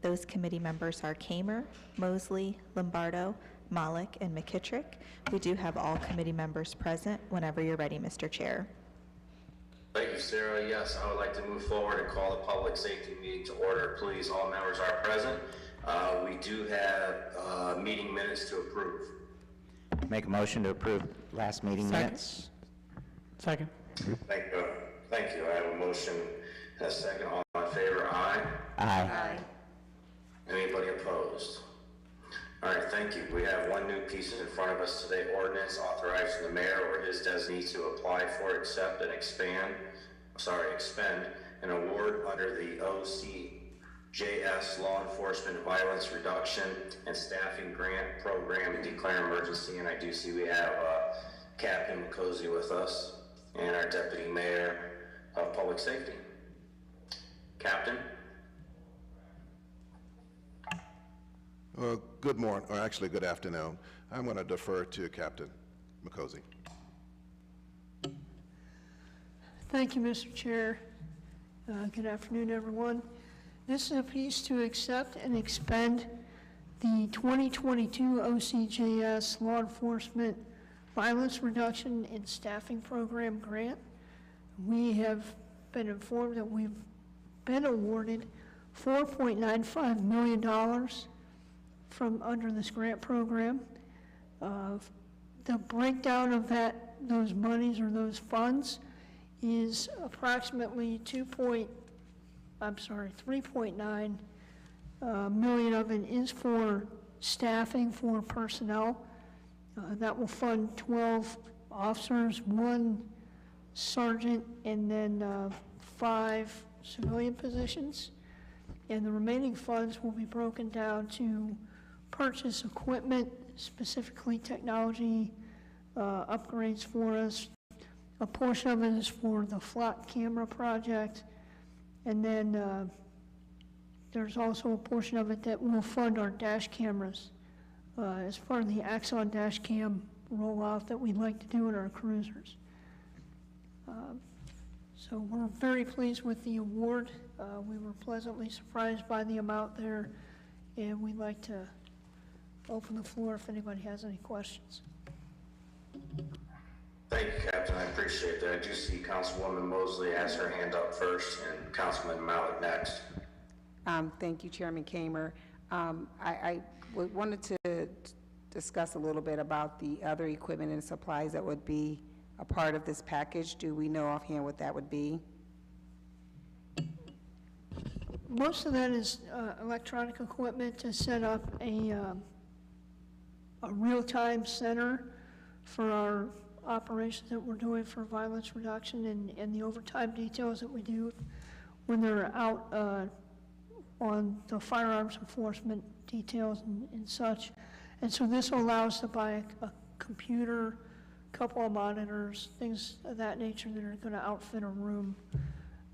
Those committee members are Kamer, Mosley, Lombardo, Malik, and McKittrick. We do have all committee members present whenever you're ready, Mr. Chair. Thank you, Sarah. Yes, I would like to move forward and call the public safety meeting to order. Please, all members are present. We do have meeting minutes to approve. Make a motion to approve last meeting minutes. Second. Thank you. Thank you. I have a motion and a second. All in favor? Aye. Aye. Anybody opposed? All right, thank you. We have one new piece in front of us today. Ordinance authorizing the mayor or his designee to apply for, accept, and expend an award under the OCJS Law Enforcement Violence Reduction and Staffing Grant Program and declare emergency. And I do see we have Captain McCosey with us and our Deputy Mayor of Public Safety. Captain? Good morning, or actually good afternoon. I'm going to defer to Captain McCosey. Thank you, Mr. Chair. Good afternoon, everyone. This is a piece to accept and expend the 2022 OCJS Law Enforcement Violence Reduction and Staffing Program grant. We have been informed that we've been awarded $4.95 million from under this grant program. The breakdown of those monies or those funds is approximately 3.9 million of it is for staffing for personnel. That will fund 12 officers, 1 sergeant, and then 5 civilian positions. And the remaining funds will be broken down to purchase equipment, specifically technology upgrades for us. A portion of it is for the flock camera project, and then there's also a portion of it that will fund our dash cameras as part of the Akron dash cam rollout that we'd like to do in our cruisers. So we're very pleased with the award. We were pleasantly surprised by the amount there, and we'd like to open the floor if anybody has any questions. Thank you, Captain. I appreciate that. I do see Councilwoman Mosley has her hand up first and Councilman Malik next. Thank you, Chairman Kamer. I wanted to discuss a little bit about the other equipment and supplies that would be a part of this package. Do we know offhand what that would be? Most of that is electronic equipment to set up a real-time center for our operations that we're doing for violence reduction and the overtime details that we do when they're out on the firearms enforcement details and such. And so this will allow us to buy a computer, a couple of monitors, things of that nature that are going to outfit a room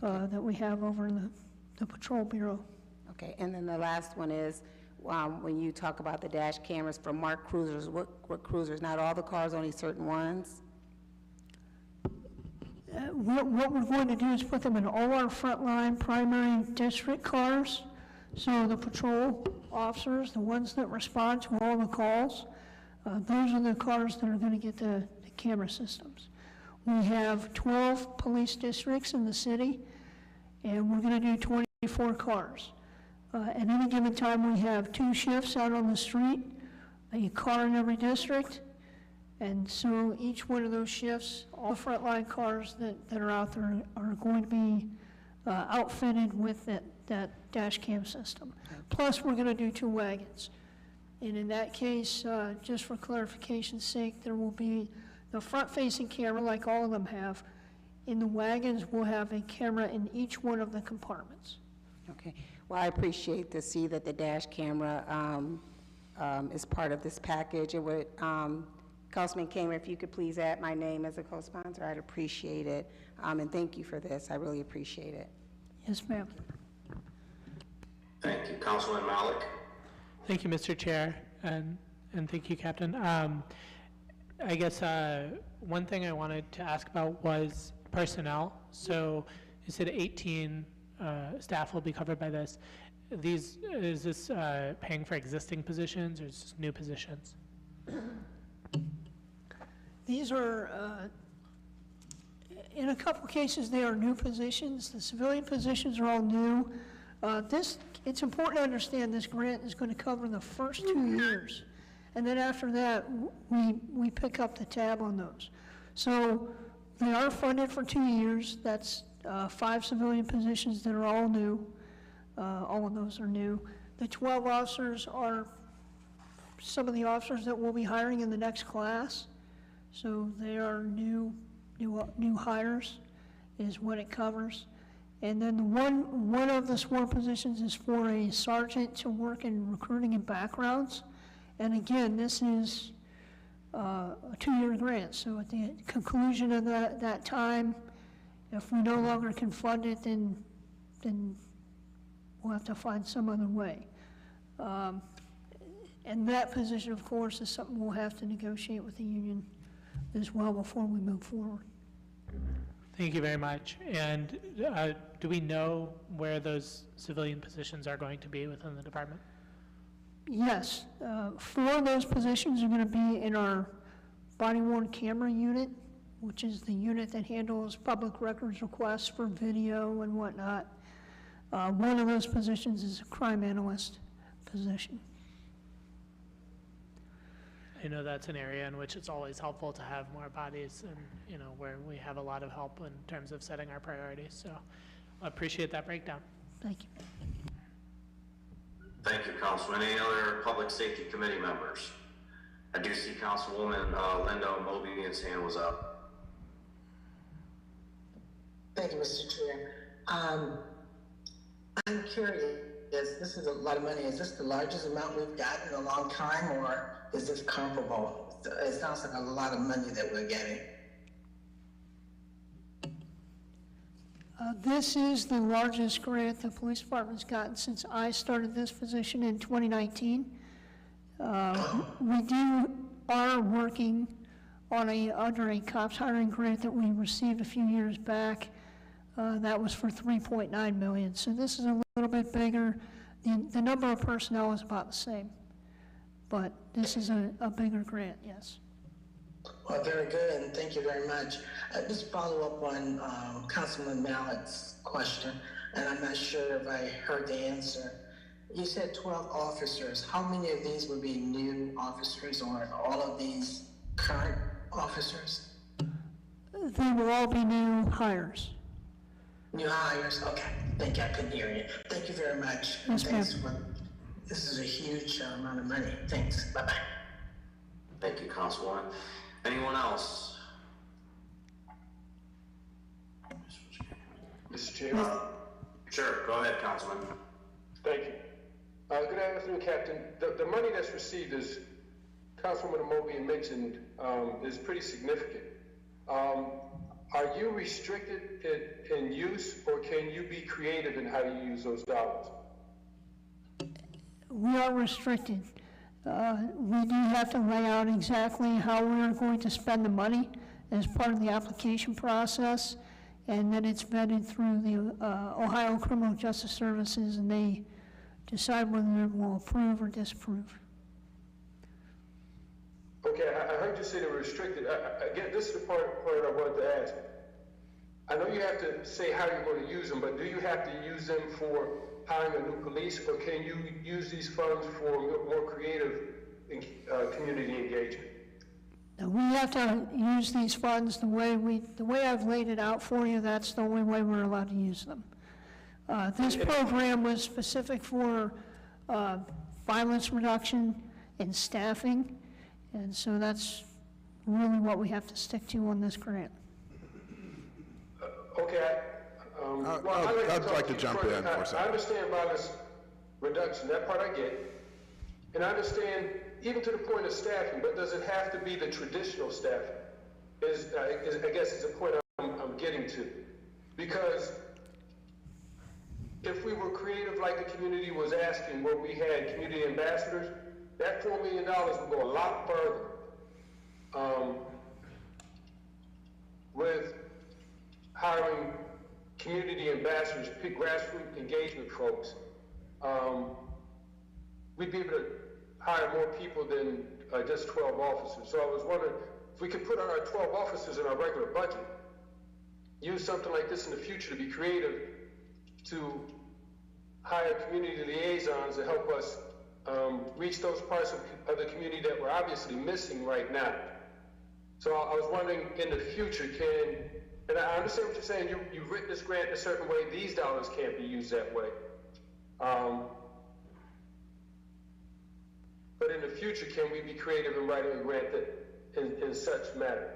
that we have over in the Patrol Bureau. Okay, and then the last one is, when you talk about the dash cameras for marked cruisers, what cruisers? Not all the cars, only certain ones? What we're going to do is put them in all our frontline primary district cars. So the patrol officers, the ones that respond to all the calls, those are the cars that are going to get the camera systems. We have 12 police districts in the city, and we're going to do 24 cars. At any given time, we have 2 shifts out on the street, a car in every district, and so each one of those shifts, all the frontline cars that are out there are going to be outfitted with that dash cam system. Plus, we're going to do 2 wagons. And in that case, just for clarification's sake, there will be the front-facing camera, like all of them have. In the wagons, we'll have a camera in each one of the compartments. Okay. Well, I appreciate to see that the dash camera is part of this package. It would, Councilman Kamer, if you could please add my name as a co-sponsor, I'd appreciate it. And thank you for this. I really appreciate it. Yes, ma'am. Thank you. Councilman Malik. Thank you, Mr. Chair, and thank you, Captain. I guess one thing I wanted to ask about was personnel. So you said 18 staff will be covered by this. is this paying for existing positions, or is this new positions? These are, in a couple cases, they are new positions. The civilian positions are all new. It's important to understand this grant is going to cover the first 2 years. And then after that, we pick up the tab on those. So they are funded for 2 years. That's 5 civilian positions that are all new. All of those are new. The 12 officers are some of the officers that we'll be hiring in the next class. So they are new hires is what it covers. And then one of the sworn positions is for a sergeant to work in recruiting and backgrounds. And again, this is a 2-year grant. So at the conclusion of that time, if we no longer can fund it, then we'll have to find some other way. And that position, of course, is something we'll have to negotiate with the union as well before we move forward. Thank you very much. And do we know where those civilian positions are going to be within the department? Yes, 4 of those positions are going to be in our body-worn camera unit, which is the unit that handles public records requests for video and whatnot. One of those positions is a crime analyst position. I know that's an area in which it's always helpful to have more bodies, and where we have a lot of help in terms of setting our priorities. So I appreciate that breakdown. Thank you. Thank you, Councilman. Any other Public Safety Committee members? I do see Councilwoman Linda Mobian's hand was up. Thank you, Mr. Chair. I'm curious, this is a lot of money. Is this the largest amount we've gotten in a long time, or is this comparable? It sounds like a lot of money that we're getting. This is the largest grant the police department's gotten since I started this position in 2019. We are working on under a cops hiring grant that we received a few years back. That was for $3.9 million. So this is a little bit bigger. The number of personnel is about the same, but this is a bigger grant, yes. Well, very good, and thank you very much. Just follow up on Councilman Mallett's question, and I'm not sure if I heard the answer. You said 12 officers. How many of these would be new officers, or all of these current officers? They will all be new hires. New hires, okay. Thank you, I couldn't hear you. Thank you very much. Yes, ma'am. This is a huge amount of money. Thanks, bye-bye. Thank you, Councilwoman. Anyone else? Mr. Chairman? Sure, go ahead, Councilman. Thank you. Good afternoon, Captain. The money that's received, as Councilwoman Amobian mentioned, is pretty significant. Are you restricted in use, or can you be creative in how you use those dollars? We are restricted. We do have to lay out exactly how we're going to spend the money as part of the application process, and then it's vetted through the Ohio Criminal Justice Services, and they decide whether they will approve or disapprove. Okay, I heard you say they were restricted. Again, this is the part I wanted to ask. I know you have to say how you're going to use them, but do you have to use them for hiring a new police, or can you use these funds for more creative community engagement? Now, we have to use these funds the way I've laid it out for you. That's the only way we're allowed to use them. This program was specific for violence reduction and staffing, and so that's really what we have to stick to on this grant. Okay. I'd like to jump in for a second. I understand violence reduction, that part I get. And I understand even to the point of staffing, but does it have to be the traditional staffing? I guess is the point I'm getting to. Because if we were creative like the community was asking, where we had community ambassadors, that $4 million would go a lot further with hiring community ambassadors, grassroots engagement folks we'd be able to hire more people than just 12 officers. So I was wondering if we could put our 12 officers in our regular budget, use something like this in the future to be creative, to hire community liaisons to help us reach those parts of the community that we're obviously missing right now. So I was wondering in the future, and I understand what you're saying, you've written this grant a certain way, these dollars can't be used that way. But in the future, can we be creative in writing a grant that in such manner?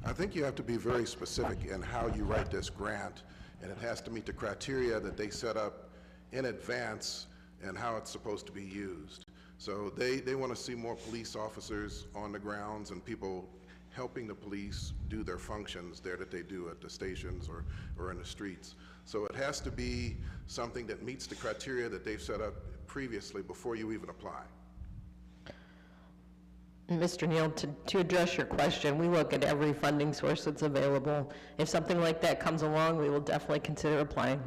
I think you have to be very specific in how you write this grant, and it has to meet the criteria that they set up in advance and how it's supposed to be used. So they want to see more police officers on the grounds and people helping the police do their functions there that they do at the stations or in the streets. So it has to be something that meets the criteria that they've set up previously before you even apply. Mr. Neal, to address your question, we look at every funding source that's available. If something like that comes along, we will definitely consider applying.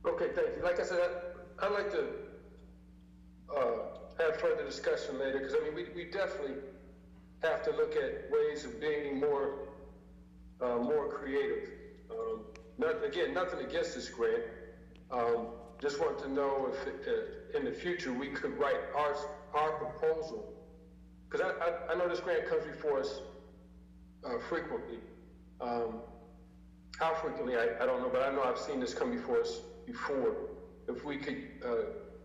Okay, thank you. Like I said, I'd like to have further discussion later, because I mean, we definitely have to look at ways of being more creative. Nothing against this grant. Just want to know if in the future we could write our proposal, because I know this grant comes before us frequently. How frequently, I don't know, but I know I've seen this come before us before. If we could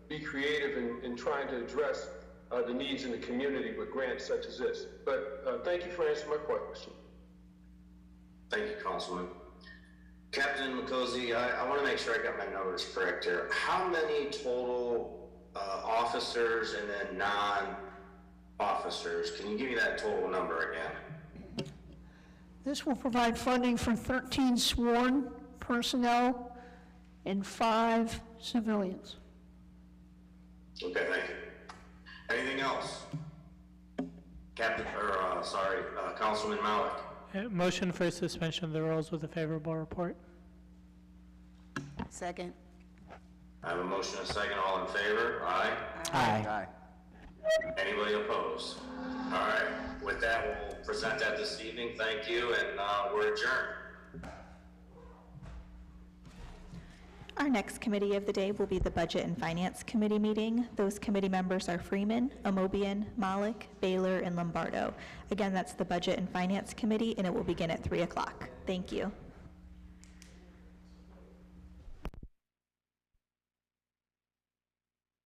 be creative in trying to address the needs in the community with grants such as this. But thank you for answering my question. Thank you, Councilman. Captain McCosey, I want to make sure I got my numbers correct here. How many total officers and then non-officers? Can you give me that total number again? This will provide funding for 13 sworn personnel and 5 civilians. Okay, thank you. Anything else? Councilman Malik. Motion for suspension of the rules with a favorable report. Second. I have a motion and a second. All in favor? Aye. Aye. Anybody opposed? All right. With that, we'll present that this evening. Thank you, and we're adjourned. Our next committee of the day will be the Budget and Finance Committee meeting. Those committee members are Freeman, Amobian, Malik, Baylor, and Lombardo. Again, that's the Budget and Finance Committee, and it will begin at 3 o'clock. Thank you.